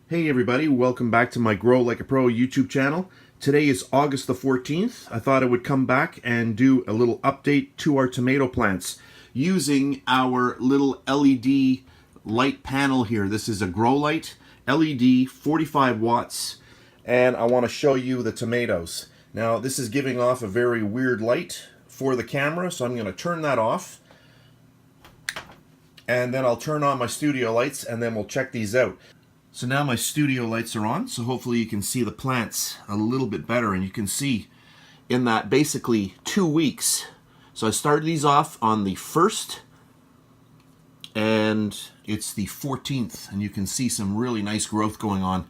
Hey everybody, welcome back to my Grow Like a Pro YouTube channel. Today is August the 14th. I thought I would come back and do a little update to our tomato plants using our little LED light panel here. This is a Grow Light LED 45 watts, and I want to show you the tomatoes. Now this is giving off a very weird light for the camera, so I'm going to turn that off. And then I'll turn on my studio lights and then we'll check these out. So now my studio lights are on, so hopefully you can see the plants a little bit better, and you can see in that basically 2 weeks. So I started these off on the 1st and it's the 14th, and you can see some really nice growth going on.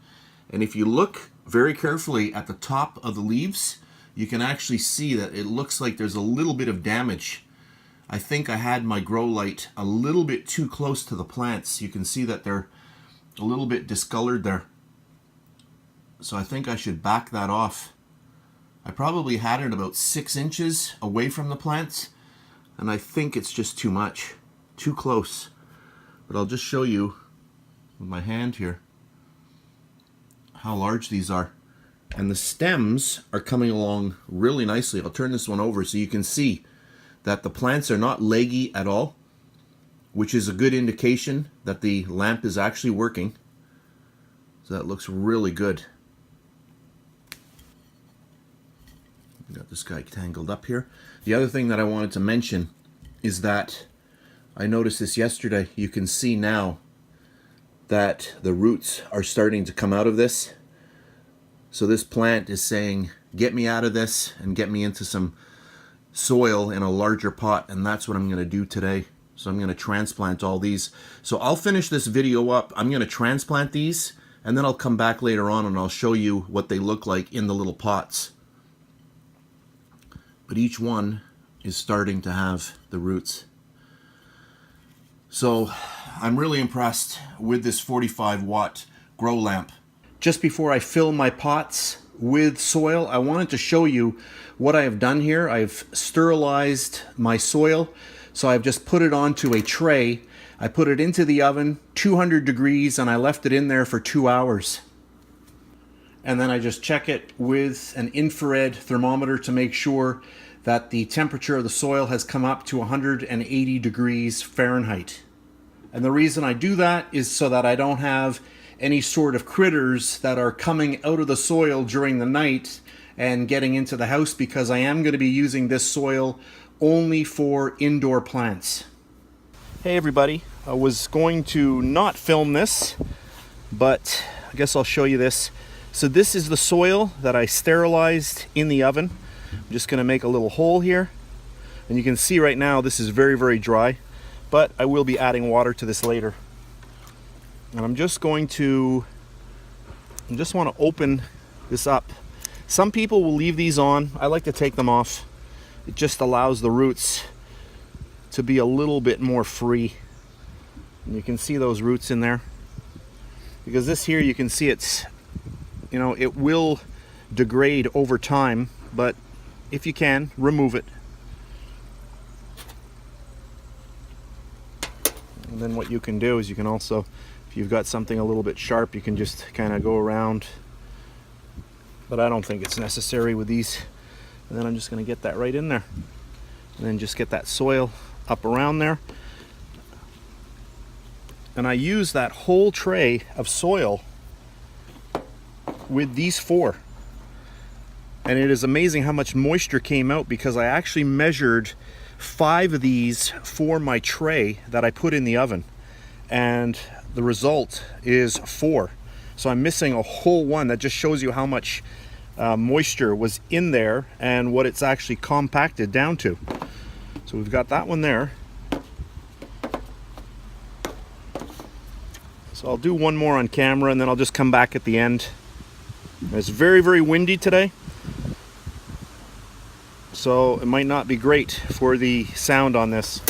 And if you look very carefully at the top of the leaves, you can actually see that it looks like there's a little bit of damage. I think I had my grow light a little bit too close to the plants. You can see that they're a little bit discolored there. So I think I should back that off. I probably had it about 6 inches away from the plants, and I think it's just too much, too close. But I'll just show you with my hand here how large these are. And the stems are coming along really nicely. I'll turn this one over so you can see that the plants are not leggy at all, which is a good indication that the lamp is actually working. So that looks really good. Got this guy tangled up here. The other thing that I wanted to mention is that I noticed this yesterday. You can see now that the roots are starting to come out of this. So this plant is saying, get me out of this and get me into some soil in a larger pot, and that's what I'm going to do today. So I'm going to transplant all these. So I'll finish this video up. I'm going to transplant these, and then I'll come back later on and I'll show you what they look like in the little pots. But each one is starting to have the roots. So I'm really impressed with this 45 watt grow lamp. Just before I fill my pots with soil, I wanted to show you what I have done here. I've sterilized my soil. So I've just put it onto a tray. I put it into the oven, 200 degrees, and I left it in there for 2 hours. And then I just check it with an infrared thermometer to make sure that the temperature of the soil has come up to 180 degrees Fahrenheit. And the reason I do that is so that I don't have any sort of critters that are coming out of the soil during the night and getting into the house, because I am going to be using this soil only for indoor plants. Hey everybody, I was going to not film this, but I guess I'll show you this. So this is the soil that I sterilized in the oven. I'm just going to make a little hole here, and you can see right now this is very, very dry, but I will be adding water to this later. And I just want to open this up. Some people will leave these on. I like to take them off. It just allows the roots to be a little bit more free. And you can see those roots in there. Because this here, you can see it's, it will degrade over time, but if you can, remove it. And then what you can do is you can also, if you've got something a little bit sharp, you can just kind of go around. But I don't think it's necessary with these. And then I'm just going to get that right in there. And then just get that soil up around there. And I use that whole tray of soil with these 4. And it is amazing how much moisture came out, because I actually measured 5 of these for my tray that I put in the oven. And the result is 4. So I'm missing a whole one. That just shows you how much moisture was in there and what it's actually compacted down to. So we've got that one there. So I'll do one more on camera, and then I'll just come back at the end. It's very, very windy today, so it might not be great for the sound on this.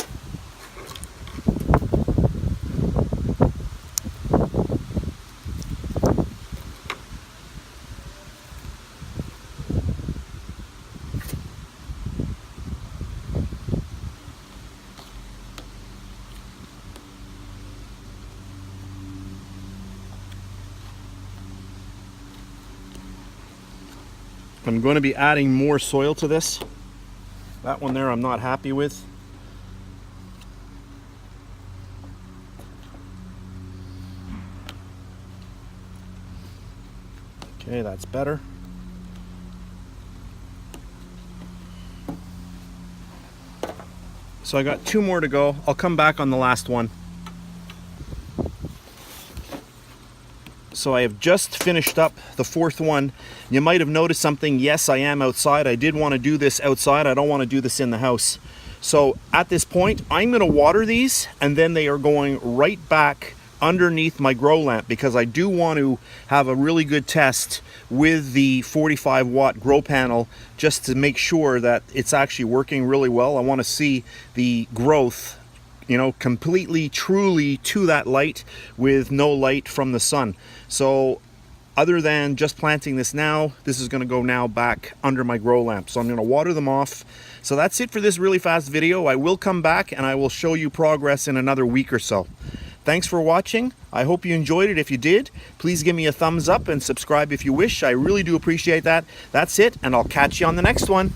I'm going to be adding more soil to this. That one there I'm not happy with. Okay, that's better. So I got 2 more to go. I'll come back on the last one. So I have just finished up the 4th one. You might have noticed something. Yes, I am outside. I did want to do this outside. I don't want to do this in the house. So at this point, I'm going to water these, and then they are going right back underneath my grow lamp, because I do want to have a really good test with the 45 watt grow panel just to make sure that it's actually working really well. I want to see the growth, you know, completely, truly to that light with no light from the sun. So other than just planting this now, this is going to go now back under my grow lamp. So I'm going to water them off. So that's it for this really fast video. I will come back and I will show you progress in another week or so. Thanks for watching. I hope you enjoyed it. If you did, please give me a thumbs up and subscribe if you wish. I really do appreciate that. That's it, and I'll catch you on the next one.